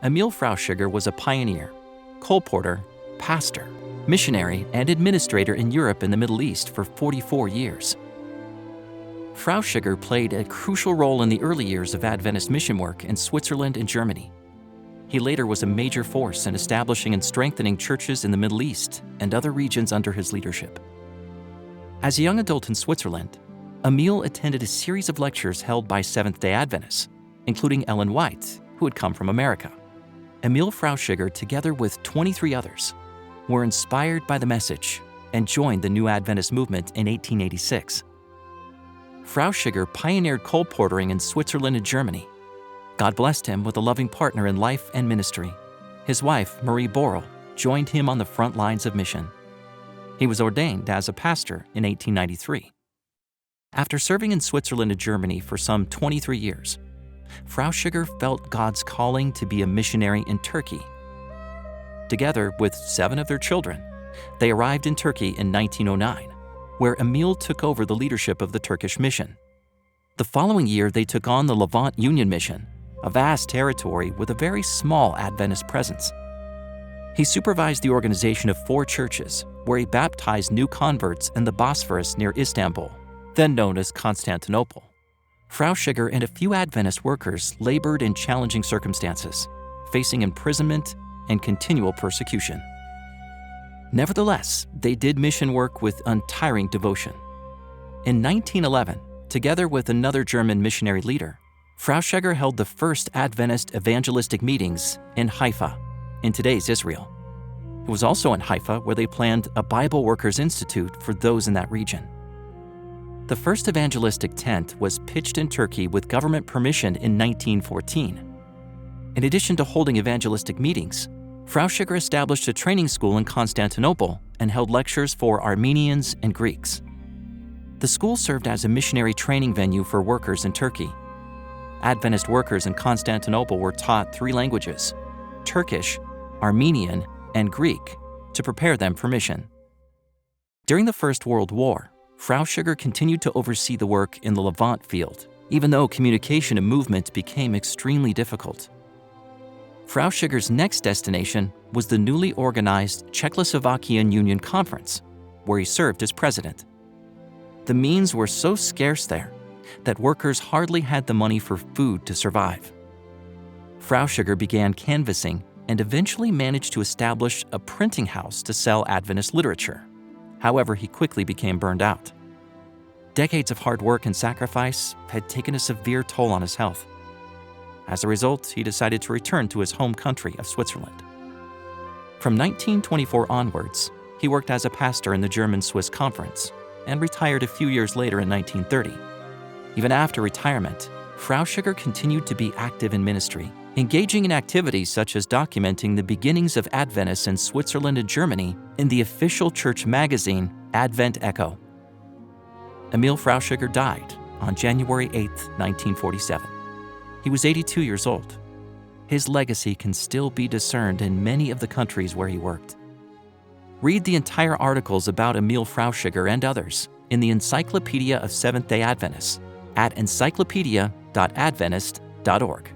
Emil Frauchiger was a pioneer, colporteur, pastor, missionary, and administrator in Europe and the Middle East for 44 years. Frauchiger played a crucial role in the early years of Adventist mission work in Switzerland and Germany. He later was a major force in establishing and strengthening churches in the Middle East and other regions under his leadership. As a young adult in Switzerland, Emil attended a series of lectures held by Seventh-day Adventists, including Ellen White, who had come from America. Emil Frauchiger, together with 23 others, were inspired by the message and joined the New Adventist movement in 1886. Frauchiger pioneered colporteuring in Switzerland and Germany. God blessed him with a loving partner in life and ministry. His wife, Marie Borel, joined him on the front lines of mission. He was ordained as a pastor in 1893. After serving in Switzerland and Germany for some 23 years, Frauchiger felt God's calling to be a missionary in Turkey. Together with 7 of their children, they arrived in Turkey in 1909, where Emil took over the leadership of the Turkish mission. The following year, they took on the Levant Union Mission, a vast territory with a very small Adventist presence. He supervised the organization of 4 churches, where he baptized new converts in the Bosphorus near Istanbul, then known as Constantinople. Frauchiger and a few Adventist workers labored in challenging circumstances, facing imprisonment and continual persecution. Nevertheless, they did mission work with untiring devotion. In 1911, together with another German missionary leader, Frauchiger held the first Adventist evangelistic meetings in Haifa, in today's Israel. It was also in Haifa where they planned a Bible Workers Institute for those in that region. The first evangelistic tent was pitched in Turkey with government permission in 1914. In addition to holding evangelistic meetings, Frauchiger established a training school in Constantinople and held lectures for Armenians and Greeks. The school served as a missionary training venue for workers in Turkey. Adventist workers in Constantinople were taught 3 languages, Turkish, Armenian, and Greek, to prepare them for mission. During the First World War, Frauchiger continued to oversee the work in the Levant field, even though communication and movement became extremely difficult. Frauchiger's next destination was the newly organized Czechoslovakian Union Conference, where he served as president. The means were so scarce there that workers hardly had the money for food to survive. Frauchiger began canvassing and eventually managed to establish a printing house to sell Adventist literature. However, he quickly became burned out. Decades of hard work and sacrifice had taken a severe toll on his health. As a result, he decided to return to his home country of Switzerland. From 1924 onwards, he worked as a pastor in the German-Swiss Conference and retired a few years later in 1930. Even after retirement, Frauchiger continued to be active in ministry, engaging in activities such as documenting the beginnings of Adventists in Switzerland and Germany in the official church magazine Advent Echo. Emil Frauchiger died on January 8, 1947. He was 82 years old. His legacy can still be discerned in many of the countries where he worked. Read the entire articles about Emil Frauchiger and others in the Encyclopedia of Seventh-day Adventists at encyclopedia.adventist.org.